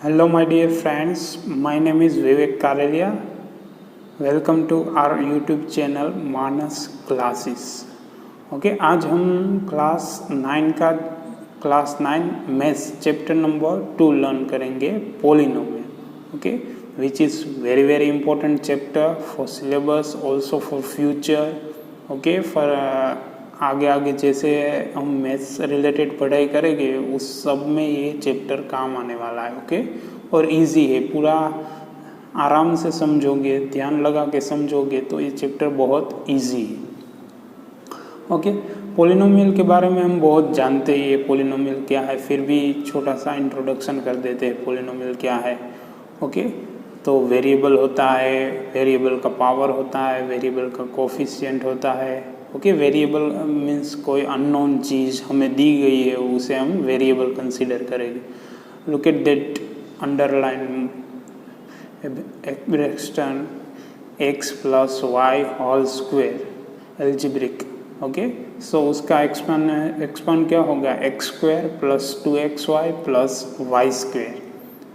Hello, my dear friends. My name is Vivek Karelia. Welcome to our YouTube channel Manas classes. Okay, आज हम class 9 maths chapter number 2 learn करेंगे polynomial. Okay, which is very very important chapter for syllabus, also for future. Okay, for आगे आगे जैसे हम maths related पढ़ाई करेंगे उस सब में ये चैप्टर काम आने वाला है। ओके, और इजी है, पूरा आराम से समझोगे, ध्यान लगा के समझोगे तो ये चैप्टर बहुत इजी है। ओके, पोलिनोमियल के बारे में हम बहुत जानते हैं, ये पोलिनोमियल क्या है, फिर भी छोटा सा इंट्रोडक्शन कर देते हैं पोलिनोमियल क्या है। ओके, तो वेरिएबल होता है, वेरिएबल का पावर होता है, वेरिएबल का कोफिशिएंट होता है। ओके, वेरिएबल मीन्स कोई अननोन चीज़ हमें दी गई है, उसे हम वेरिएबल कंसीडर करेंगे। Look at that underline expression x plus Y whole square algebraic. Okay, so उसका एक्सपांड क्या होगा, X square plus 2xy plus Y square.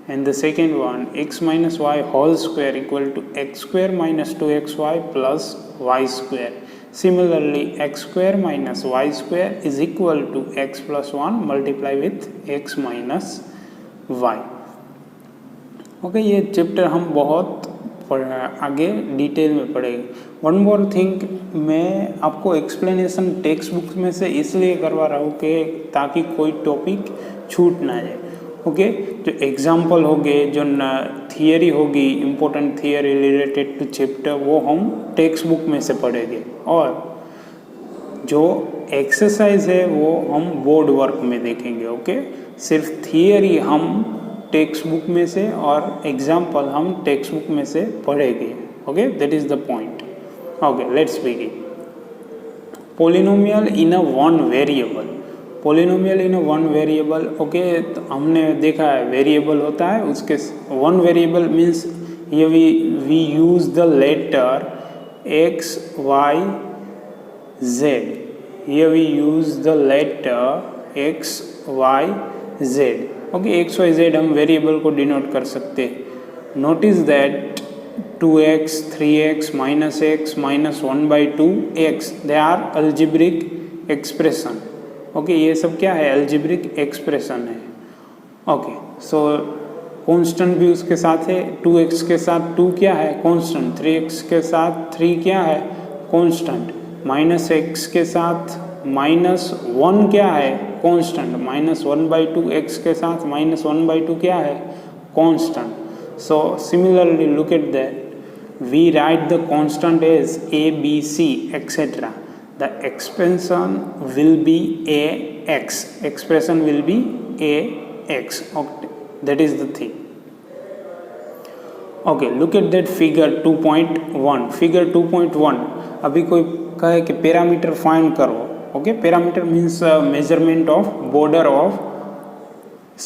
And the second one, x minus y whole square equal to x square minus 2xy plus y square. Similarly, x square minus y square is equal to x plus 1 multiply with x minus y. Okay, ये chapter हम बहुत आगे detail में पढ़ेंगे। One more thing, मैं आपको explanation text book में से इसलिए करवा रहा हूँ कि ताकि कोई टॉपिक छूट ना जाए। ओके, जो एग्जाम्पल होंगे, जो थियरी होगी, important theory related to chapter, वो हम टेक्स्ट बुक में से पढ़ेंगे, और जो एक्सरसाइज है वो हम बोर्ड वर्क में देखेंगे। ओके, सिर्फ थियरी हम टेक्स्ट बुक में से और एग्जाम्पल हम टेक्स्ट बुक में से पढ़ेंगे। Okay, that is the point. Okay, let's begin. Polynomial in a one variable. Polynomial in one variable. Okay, तो हमने देखा है वेरिएबल होता है, उसके वन वेरिएबल मीन्स ये we use the letter X Y Z. ये we use the letter X Y Z. Okay, X Y Z हम वेरिएबल को डिनोट कर सकते हैं। Notice that 2x, 3x, -x, -1/2x they are algebraic expression. Okay, ये सब क्या है, अलजेब्रिक एक्सप्रेशन है। ओके, सो कांस्टेंट भी उसके साथ है। 2x के साथ 2 क्या है, कांस्टेंट। 3x के साथ 3 क्या है, कांस्टेंट। -x के साथ -1 क्या है, कांस्टेंट। -1/2x के साथ -1/2 क्या है, constant. So similarly look at that, we write the constant as a, b, c etc. The expression will be ax. Expression will be ax. Okay, that is the thing. Okay, look at that figure 2.1. Figure 2.1, अभी कोई कहे कि parameter find करो। Okay, parameter means measurement of border of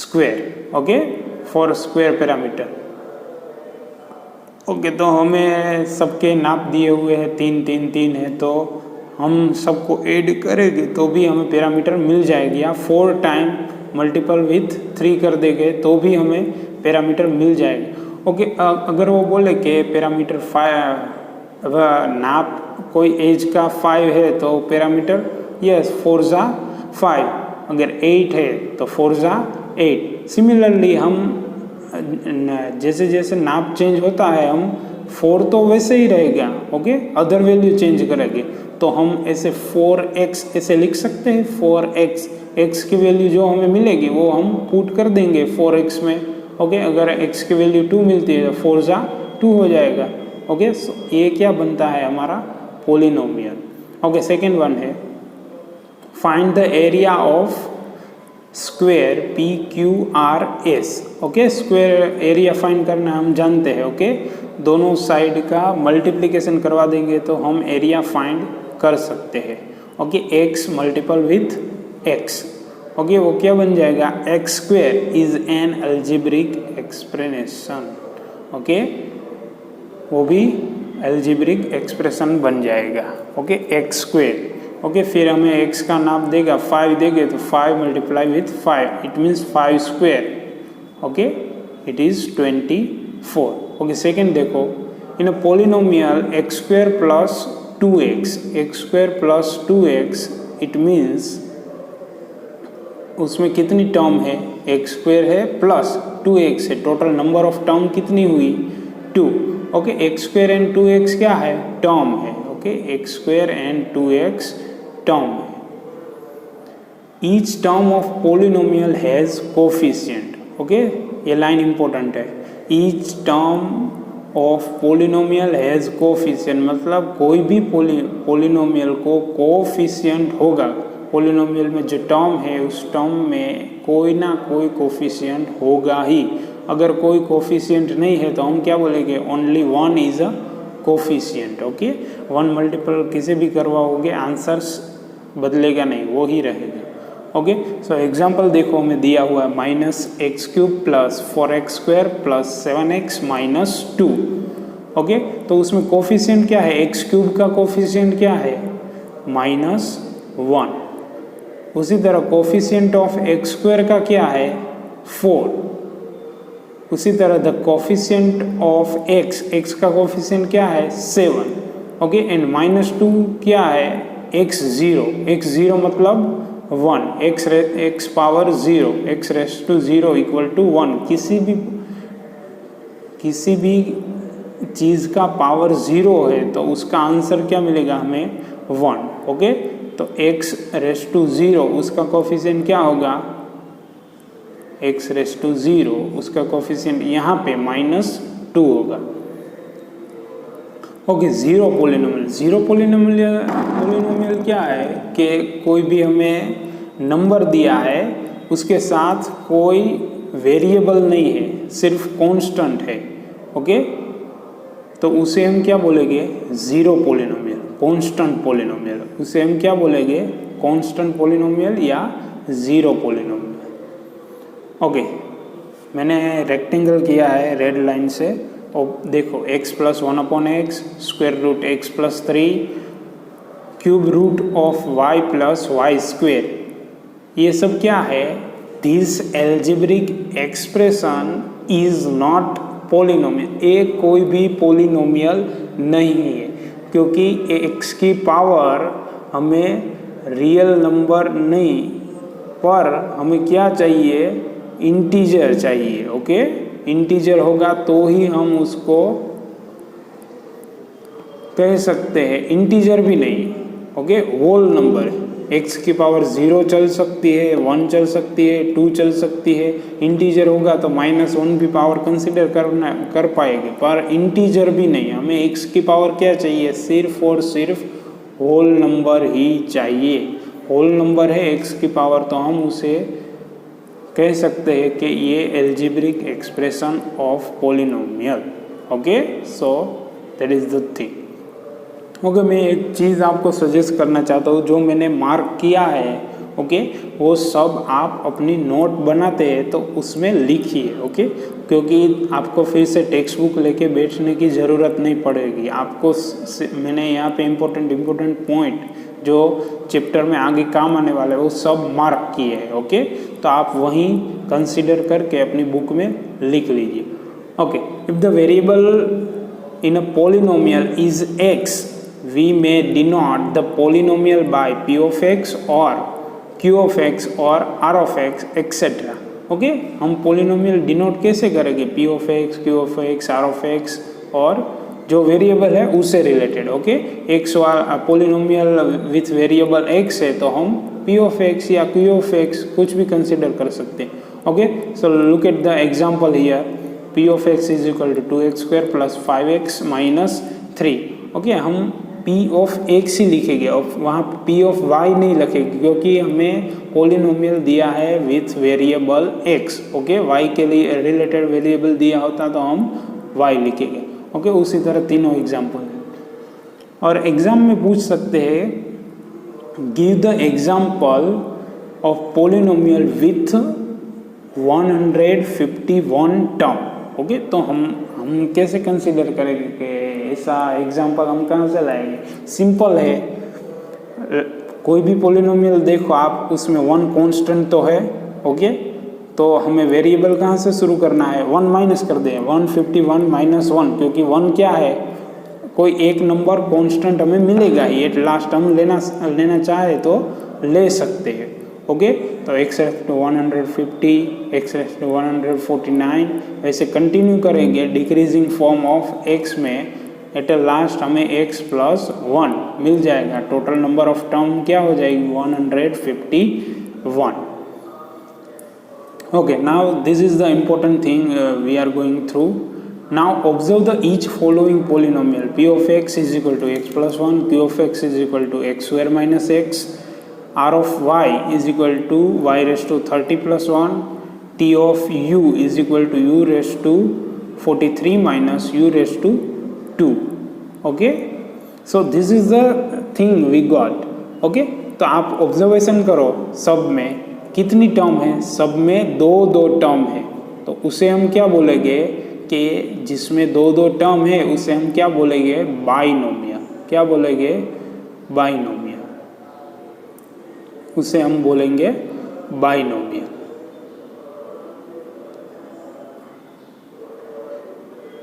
square. Okay, for square parameter. Okay, तो हमें सबके नाप दिए हुए हैं, 3 3 3 है, तो हम सबको ऐड करेंगे तो भी हमें पैरामीटर मिल जाएगी, या 4 टाइम मल्टीपल विथ 3 कर देंगे तो भी हमें पैरामीटर मिल जाएगा। ओके, अगर वो बोले कि पैरामीटर 5 नाप कोई एज का 5 है तो पैरामीटर यस 4 जा 5, अगर 8 है तो 4 जा 8। सिमिलरली हम जैसे जैसे नाप चेंज होता है, हम 4 तो वैसे ही रहेगा। ओके, अदर वैल्यू चेंज करेंगे तो हम ऐसे 4x ऐसे लिख सकते हैं। 4x, x की वैल्यू जो हमें मिलेगी वो हम पुट कर देंगे 4x में। ओके, अगर x की वैल्यू 2 मिलती है तो 4 जा 2 हो जाएगा। ओके, सो ये क्या बनता है, हमारा पोलिनोमियल। ओके, सेकेंड वन है find the area of square PQRS। Okay, square area find करना हम जानते हैं। ओके, दोनों साइड का मल्टीप्लिकेशन करवा देंगे तो हम एरिया फाइंड कर सकते हैं। Okay, x multiple with x। Okay, वो क्या बन जाएगा, x square is an algebraic expression. Okay, वो भी अलजेब्रिक एक्सप्रेशन बन जाएगा। Okay, x square. ओके, फिर हमें x का नाप देगा 5 देंगे तो 5 multiply with 5, it means 5 square. Okay, it is 24. Okay, second देखो, in a polynomial X square plus 2x, X square plus 2x, it means उसमें कितनी टर्म है, एक्स स्क्वायर है प्लस 2x है, टोटल नंबर ऑफ टर्म कितनी हुई 2. Okay, X square and 2x क्या है, टर्म है. Okay, X square and 2x term है. Each term of polynomial has coefficient. Okay, ये लाइन इंपॉर्टेंट है. Each term of polynomial has coefficient, मतलब कोई भी पोलिनोमियल को कोफिशिएंट होगा. पोलिनोमियल में जो टर्म है उस टर्म में कोई ना कोई कोफिशिएंट होगा ही. अगर कोई कोफिशिएंट नहीं है तो हम क्या बोलेंगे, only one is a coefficient. Okay, one multiple किसे भी करवाओगे आंसर्स बदलेगा नहीं, वो ही रहेगा. ओके, सो एग्जाम्पल देखो हमें दिया हुआ है -x³ plus 4x square plus 7x minus 2. Okay, तो उसमें कोफिशिएंट क्या है, x³ का कोफिशिएंट क्या है, -1. उसी तरह कोफिशिएंट ऑफ एक्स स्क्वायर का क्या है, 4. उसी तरह द कोफिशिएंट ऑफ x का कोफिशिएंट क्या है, 7. ओके, एंड -2 क्या है, x0 मतलब 1, x power 0, x raised to 0 equal to 1. किसी भी चीज़ का पावर 0 है तो उसका आंसर क्या मिलेगा हमें, 1. ओके, तो x रेस्ट टू 0 उसका कोफिशिएंट क्या होगा, x रेस्ट टू 0 उसका कोफिशिएंट यहाँ पे -2 होगा. ओके, जीरो पोलिनोमियल क्या है कि कोई भी हमें नंबर दिया है उसके साथ कोई वेरिएबल नहीं है, सिर्फ कांस्टेंट है. ओके, तो उसे हम क्या बोलेंगे, जीरो पोलिनोमियल, कांस्टेंट पोलिनोमियल. उसे हम क्या बोलेंगे, कांस्टेंट पोलिनोमियल या जीरो पोलिनोमियल. ओके, मैंने रेक्टेंगल किया है रेड लाइन से. और देखो x plus 1/x, square root x plus 3, cube root of y plus Y square, ये सब क्या है, this algebraic expression is not polynomial. ये कोई भी पोलिनोमियल नहीं है क्योंकि x की पावर हमें रियल नंबर नहीं, पर हमें क्या चाहिए, इंटीजर चाहिए. ओके, इंटीजर होगा तो ही हम उसको कह सकते हैं. इंटीजर भी नहीं, ओके, होल नंबर. x की पावर 0 चल सकती है, 1 चल सकती है, 2 चल सकती है. इंटीजर होगा तो -1 भी पावर कंसिडर कर पाएंगे, पर इंटीजर भी नहीं. हमें x की पावर क्या चाहिए, सिर्फ और सिर्फ होल नंबर ही चाहिए. होल नंबर है x की पावर, तो हम उसे कह सकते हैं कि ये algebraic expression of polynomial. Okay, so that is the thing. Okay, मैं एक चीज़ आपको सजेस्ट करना चाहता हूँ, जो मैंने मार्क किया है, ओके, वो सब आप अपनी नोट बनाते हैं तो उसमें लिखिए. ओके, क्योंकि आपको फिर से टेक्स्ट बुक लेके बैठने की ज़रूरत नहीं पड़ेगी. आपको मैंने यहाँ पे इम्पोर्टेंट पॉइंट जो चैप्टर में आगे काम आने वाला है वो सब मार्क किए हैं. ओके, तो आप वहीं कंसीडर करके अपनी बुक में लिख लीजिए. Okay, if the variable in a polynomial is x, we may denote the polynomial by p of x और q of x और r of x etcetera. Okay, हम पोलिनोमियल डिनोट कैसे करेंगे, p of x, q of x, r of x और जो variable है उससे related. Okay, x वाला पोलिनोमियल विथ वेरिएबल x है तो हम p of x या q of x कुछ भी कंसिडर कर सकते हैं. Okay, so look at the example here. p of x is equal to 2x square plus 5x minus 3. Okay, हम p of x ही लिखेंगे और वहाँ p of y नहीं लिखेंगे क्योंकि हमें पोलिनोमियल दिया है with variable x. Okay, y के लिए रिलेटेड वेरिएबल दिया होता तो हम y लिखेंगे. ओके, उसी तरह तीनों एग्जाम्पल हैं. और एग्जाम में पूछ सकते हैं, give the example of polynomial with 151 term. Okay, तो हम कैसे कंसीडर करेंगे कि ऐसा एग्जाम्पल हम कहाँ से लाएंगे. सिंपल है, कोई भी पोलिनोमियल देखो आप, उसमें 1 कांस्टेंट तो है. ओके, तो हमें वेरिएबल कहाँ से शुरू करना है, 1 माइनस कर दें, 151 माइनस 1, क्योंकि 1 क्या है, कोई एक नंबर कांस्टेंट हमें मिलेगा ही, एट लास्ट हम लेना चाहे तो ले सकते हैं। ओके, तो x raise to 150, x raise to 149 वैसे कंटिन्यू करेंगे डिक्रीजिंग फॉर्म ऑफ x में, एट लास्ट हमें x प्लस 1 मिल जाएगा। टोटल नंबर ऑफ टर्म क्या हो जाएगी, 151। Okay, now this is the important thing we are going through. Now observe the each following polynomial. P of x is equal to x plus 1, q of x is equal to x square minus x, r of y is equal to y raised to 30 plus 1, t of u is equal to u raised to 43 minus u raised to 2. Okay, so this is the thing we got. Okay, तो आप observation करो, सब में कितनी term है, सब में दो दो टर्म है, तो उसे हम क्या बोलेंगे कि जिसमें दो दो टर्म है उसे हम क्या बोलेंगे, बाइनोमियल। क्या बोलेंगे, बाइनोमियल, उसे हम बोलेंगे binomial.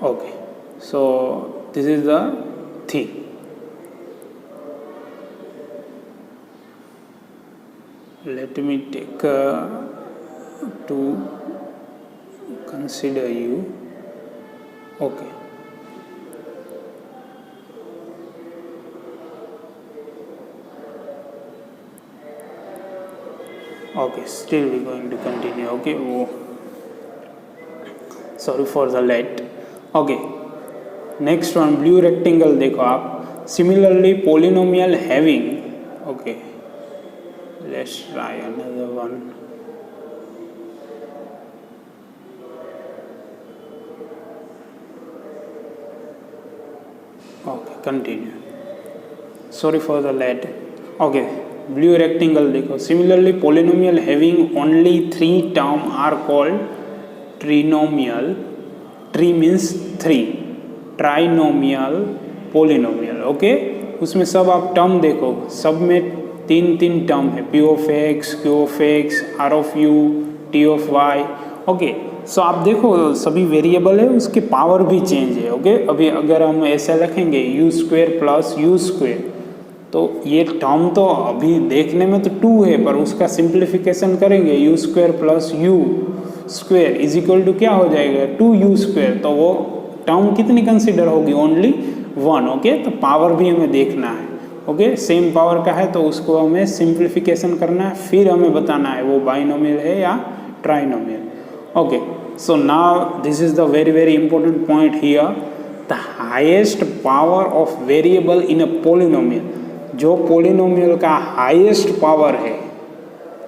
Okay, so this is the thing. Let me take to consider you. Okay, okay, still we're going to continue. Okay, oh, sorry for the late. Okay, next one, blue rectangle देखो आप, similarly polynomial having, okay, let's try another one. Okay, continue. Sorry for the late. Okay, blue rectangle देखो, similarly polynomial having only 3 term are called trinomial. Tri means 3, trinomial polynomial. Okay, उसमें सब आप term देखो, सब में तीन term है, P of x, Q of x, R of u, T of y. Okay, so आप देखो सभी वेरिएबल है, उसकी पावर भी चेंज है। ओके, अभी अगर हम ऐसा रखेंगे u square plus u square, तो ये टर्म तो अभी देखने में तो 2 है, पर उसका सिंप्लीफिकेशन करेंगे, u square plus u square is equal to क्या हो जाएगा, 2u स्क्वेयर। तो वो टर्म कितनी कंसिडर होगी, ओनली 1। ओके, तो पावर भी हमें देखना है। ओके, सेम पावर का है तो उसको हमें सिंप्लीफिकेशन करना है, फिर हमें बताना है वो बाइनोमियल है या trinomial. Okay, so now this is the very very important point here, the highest power of variable in a polynomial. जो पोलिनोमियल का हाईएस्ट पावर है,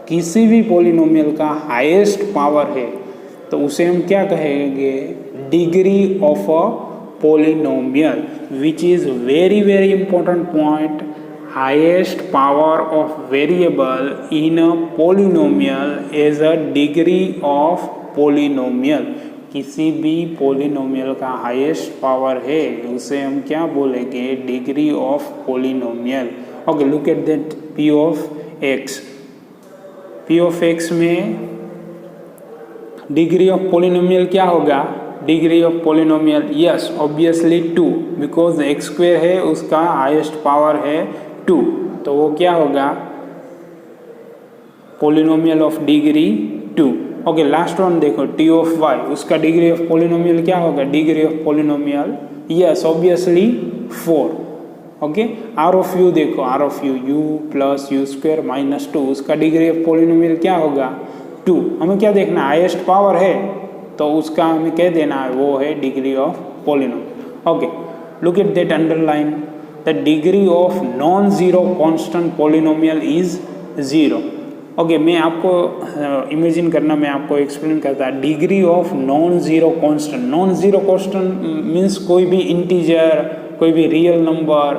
किसी भी पोलिनोमियल का हाईएस्ट पावर है, तो उसे हम क्या कहेंगे, degree of a polynomial, which is very very important point. Highest power of variable in a polynomial is a degree of polynomial. किसी भी पोलिनोमियल का हाईएस्ट पावर है उसे हम क्या बोलेंगे, degree of polynomial. Okay, look at that p of x. p of x में degree of polynomial क्या होगा, degree of polynomial, yes obviously 2, because x square है उसका हाईएस्ट पावर है 2, तो वो क्या होगा, polynomial of degree 2। Okay, last one देखो, टी ऑफ वाई, उसका डिग्री ऑफ पोलिनोमियल क्या होगा, degree of polynomial, yes obviously 4। Okay, R of U देखो, R of U, U plus U square minus 2, उसका डिग्री ऑफ पोलिनोमियल क्या होगा, 2। हमें क्या देखना, हाईएस्ट पावर है तो उसका हमें कह देना है वो है degree of polynomial. Okay, look at that underline, the degree of non zero constant polynomial is 0। Okay, मैं आपको इमेजिन करना, मैं आपको एक्सप्लेन करता, degree of non zero constant. Non zero constant means कोई भी इंटीजर, कोई भी रियल नंबर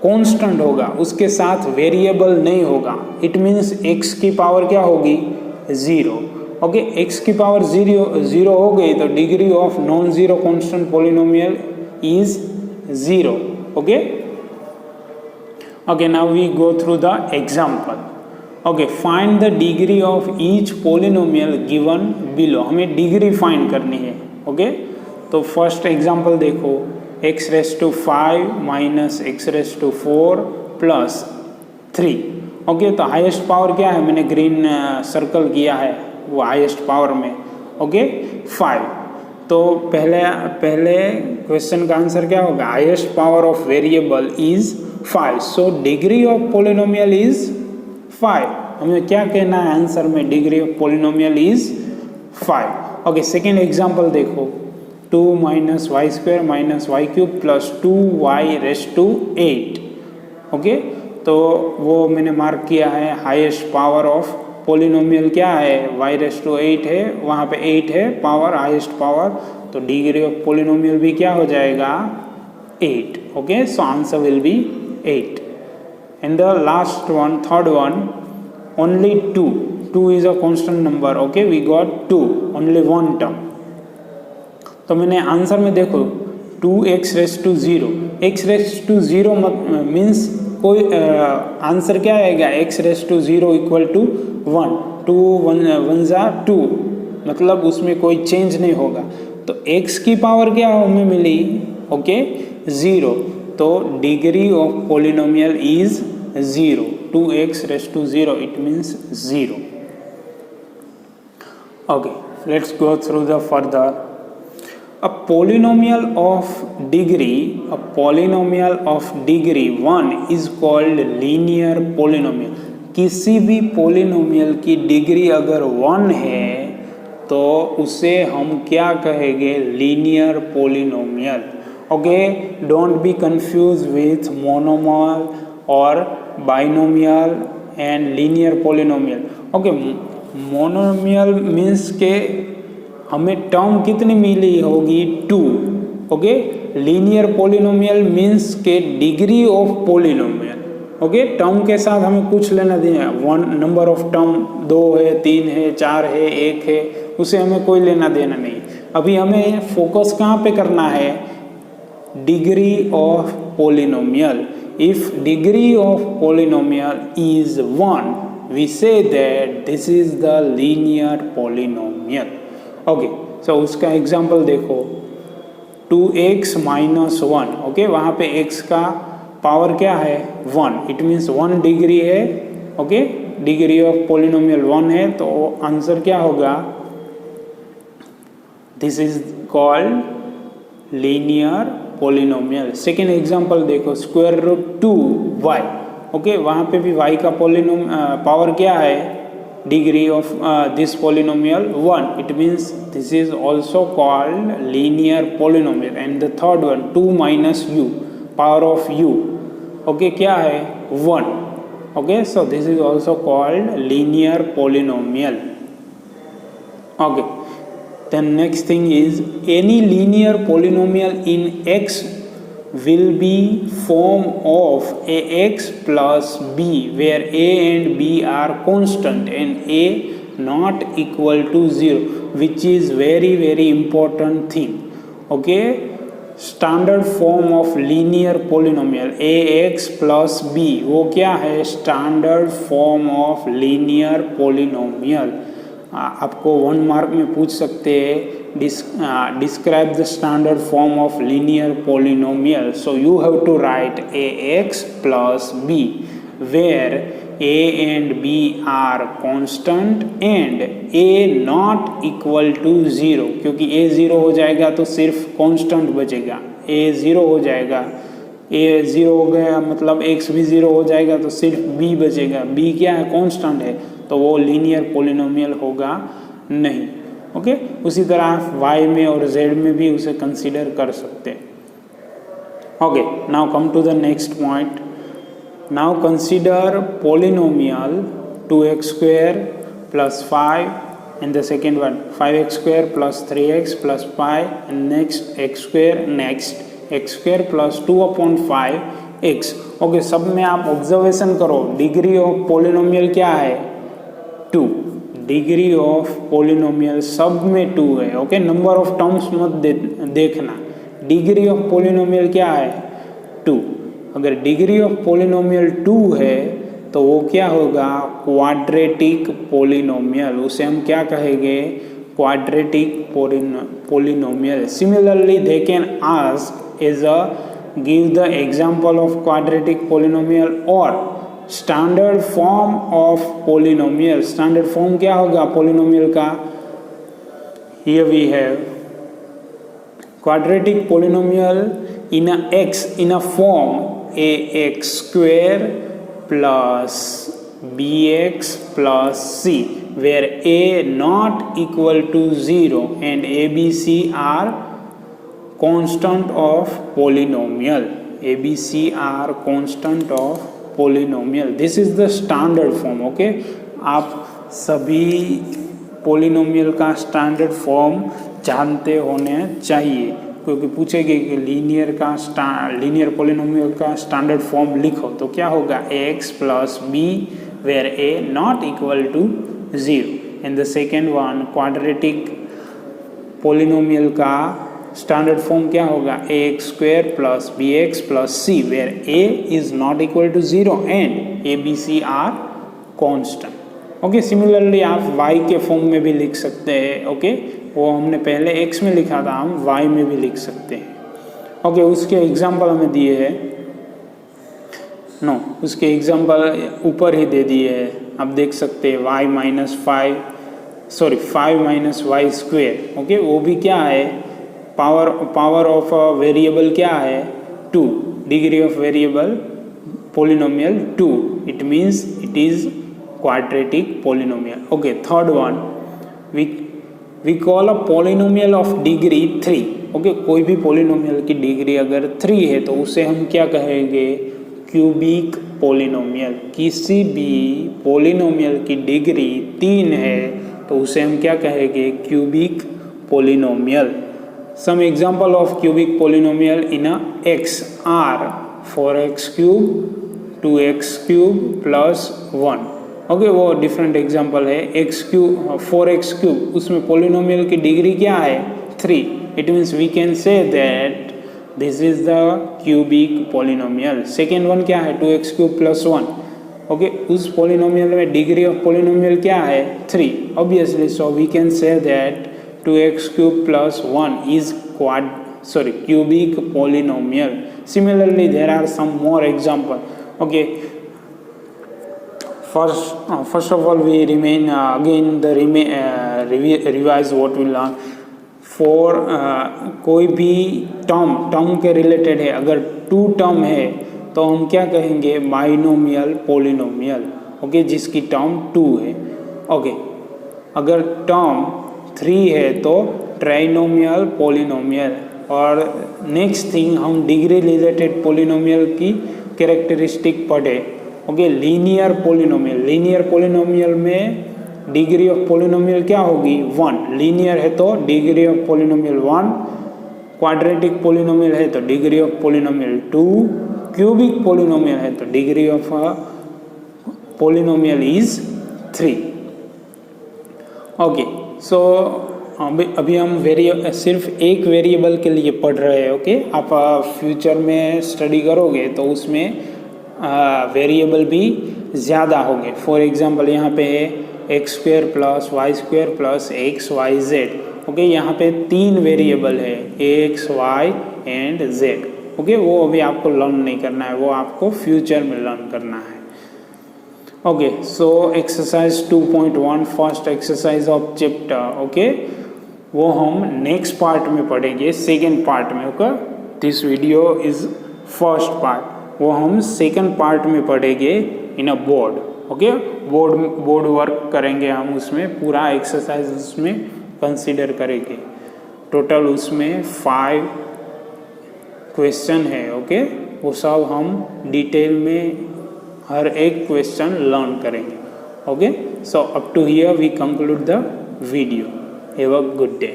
कांस्टेंट होगा, उसके साथ वेरिएबल नहीं होगा। इट मीन्स x की पावर क्या होगी, 0। ओके, x की पावर 0 हो गई तो degree of non zero constant polynomial is 0। Okay, okay, now we go through the example. Okay, find the degree of each polynomial given below, हमें degree find करनी है। ओके, तो फर्स्ट एग्जांपल देखो, x raise to 5 minus x raise to 4 plus 3। Okay, तो highest power क्या है, मैंने green circle किया है वो हाईएस्ट पावर में। ओके, 5। तो पहले क्वेश्चन का आंसर क्या होगा, highest power of variable is 5, so degree of polynomial is 5। हमें क्या कहना है आंसर में, degree of polynomial is 5। Okay, second example देखो, 2 minus Y square minus Y cube plus 2y raise to 8। Okay, तो वो मैंने मार्क किया है, हाईएस्ट पावर ऑफ पोलिनोमियल क्या है, y रेस टू 8 है, वहाँ पे 8 है पावर, हाईएस्ट पावर, तो डिग्री ऑफ पोलिनोमियल भी क्या हो जाएगा, 8। Okay, so answer will be 8। And the last one, third one, only 2 is a constant number। okay, we got 2, only one term। तो मैंने आंसर में देखो 2x raise to 0, x raise to 0 means कोई answer क्या आएगा, x raise to 0 equal to 1, 2 1 जा 2, मतलब उसमें कोई चेंज नहीं होगा। तो x की पावर क्या हमें मिली, ओके 0, तो degree of polynomial is 0, 2x raised to 0, it means 0। Okay, let's go through the further। A polynomial of degree 1 is called linear polynomial। किसी भी पोलिनोमियल की डिग्री अगर 1 है तो उसे हम क्या कहेंगे, linear polynomial. Okay, don't be confuse with monomial और binomial and linear polynomial. Okay, monomial means के हमें टर्म कितनी मिली होगी, 2। ओके, लीनियर पोलिनोमियल मीन्स के degree of polynomial. Okay, term के साथ हमें कुछ लेना देना, वन नंबर ऑफ टर्म 2 है, 3 है, 4 है, 1 है, उसे हमें कोई लेना देना नहीं। अभी हमें फोकस कहाँ पे करना है, degree of polynomial. If degree of polynomial is 1, we say that this is the linear polynomial। Okay, so उसका एग्जाम्पल देखो, 2x माइनस 1। ओके, वहाँ पे x का पावर क्या है, 1, इट मीन्स 1 डिग्री है। ओके, डिग्री ऑफ पोलिनोमियल 1 है, तो आंसर क्या होगा, this is called linear polynomial. Second example देखो, स्क्वायर रूट 2y। ओके, वहाँ पे भी y का पावर क्या है, degree of this polynomial 1, it means this is also called linear polynomial. And the third one, 2 minus u, power of u, okay क्या है, 1। Okay, so this is also called linear polynomial. Okay, then next thing is any linear polynomial in x will be form of ax plus b where a and b are constant and a not equal to 0, which is very important thing। okay, standard form of linear polynomial ax plus b, वो क्या है, standard form of linear polynomial। आपको 1 mark में पूछ सकते हैं, describe the standard form of linear polynomial. So you have to write ax plus b where a and b are constant and a not equal to 0, क्योंकि a 0 हो जाएगा तो सिर्फ कांस्टेंट बचेगा, a 0 हो जाएगा, a 0 हो गया मतलब x भी 0 हो जाएगा तो सिर्फ b बचेगा, b क्या है, कांस्टेंट है, तो वो लीनियर पोलिनोमियल होगा नहीं। ओके, उसी तरह आप y में और z में भी उसे कंसीडर कर सकते हैं। Okay, now come to the next point. Now consider polynomial 2x square plus 5 and the second one 5x square plus 3x plus 5 and next x square, next x square plus 2/5x। Okay, सब में आप observation करो, degree of polynomial क्या है, 2। Degree of polynomial सब में 2 है। Okay, number of terms मत देखना, डिग्री ऑफ पोलिनोमियल क्या है, 2। अगर डिग्री ऑफ पोलिनोमियल 2 है तो वो क्या होगा, क्वाड्रेटिक पोलिनोमियल, उसे हम क्या कहेंगे, quadratic polynomial. Similarly they can ask as a give the example of quadratic polynomial और standard form of polynomial. Standard form क्या होगा पोलिनोमियल का, here we have quadratic polynomial in a x in a form ax square plus bx plus c where a not equal to 0 and a b c are constant of polynomial. a b c are constant of polynomial. This is the standard form. okay, आप सभी polynomial का standard form जानते होने चाहिए, क्योंकि पूछेंगे कि linear polynomial का स्टैंडर्ड फॉर्म लिखो, तो क्या होगा, ax plus b where a not equal to 0 and the second one quadratic polynomial का स्टैंडर्ड फॉर्म क्या होगा, ax square plus bx plus c where a is not equal to 0 and a b c are constant. Okay, similarly आप y के form में भी लिख सकते हैं। ओके, वो हमने पहले x में लिखा था, हम y में भी लिख सकते हैं। ओके, उसके एग्जाम्पल हमें दिए हैं, उसके एग्जाम्पल ऊपर ही दे दिए हैं, आप देख सकते हैं y minus 5 minus Y square. Okay, वो भी क्या है, पावर ऑफ वेरिएबल क्या है, 2, degree of variable polynomial 2, it means it is quadratic polynomial. Okay, third one, we call a polynomial of degree 3. Okay, कोई भी पोलिनोमियल की डिग्री अगर 3 है तो उसे हम क्या कहेंगे, क्यूबिक पोलिनोमियल। किसी भी पोलिनोमियल की डिग्री 3 है तो उसे हम क्या कहेंगे, cubic polynomial. Some example of cubic polynomial in a x are 4x cube 2x cube plus 1। Okay, वो डिफरेंट एग्जांपल है। x क्यूब 4x क्यूब, उसमें पोलिनोमियल की डिग्री क्या है, 3। It means we can say that this is the cubic polynomial. Second one क्या है, 2x cube plus 1। Okay, उस polynomial में डिग्री ऑफ पोलिनोमियल क्या है, 3 obviously, so we can say that 2x cube plus 1 is cubic polynomial. Similarly, there are some more example. Okay, first of all we remain again the revise what we learn. For कोई भी term के related है, अगर 2 term है तो हम क्या कहेंगे, बाइनोमियल पोलिनोमियल। ओके, जिसकी टर्म 2 है। ओके, अगर टर्म 3 है तो ट्राइनोमियल पोलिनोमियल। और नेक्स्ट थिंग, हम डिग्री रिलेटेड पोलिनोमियल की कैरेक्टरिस्टिक पढ़े। ओके, लीनियर पोलिनोमियल में डिग्री ऑफ पोलिनोमियल क्या होगी, 1। लीनियर है तो degree of polynomial 1, quadratic polynomial है तो degree of polynomial 2, cubic polynomial है तो degree of polynomial is 3। Okay, so अभी हम सिर्फ एक वेरिएबल के लिए पढ़ रहे हैं। ओके, आप फ्यूचर में स्टडी करोगे तो उसमें वेरिएबल भी ज़्यादा होंगे। फॉर एग्जांपल यहाँ पे है X square plus Y square plus X Y Z. Okay, यहाँ पे 3 वेरिएबल है, X Y and Z. Okay, वो अभी आपको लर्न नहीं करना है, वो आपको फ्यूचर में लर्न करना है। Okay, so exercise 2.1 first exercise of chapter. Okay, वो हम नेक्स्ट पार्ट में पढ़ेंगे, सेकेंड पार्ट में। Okay, this video is first part, वो हम सेकेंड पार्ट में पढ़ेंगे इन अ बोर्ड। ओके, बोर्ड वर्क करेंगे हम, उसमें पूरा एक्सरसाइज उसमें कंसीडर करेंगे। टोटल उसमें 5 क्वेश्चन है। ओके, वो सब हम डिटेल में हर एक क्वेश्चन लर्न करेंगे। Okay, so up to here we conclude the video. Have a good day.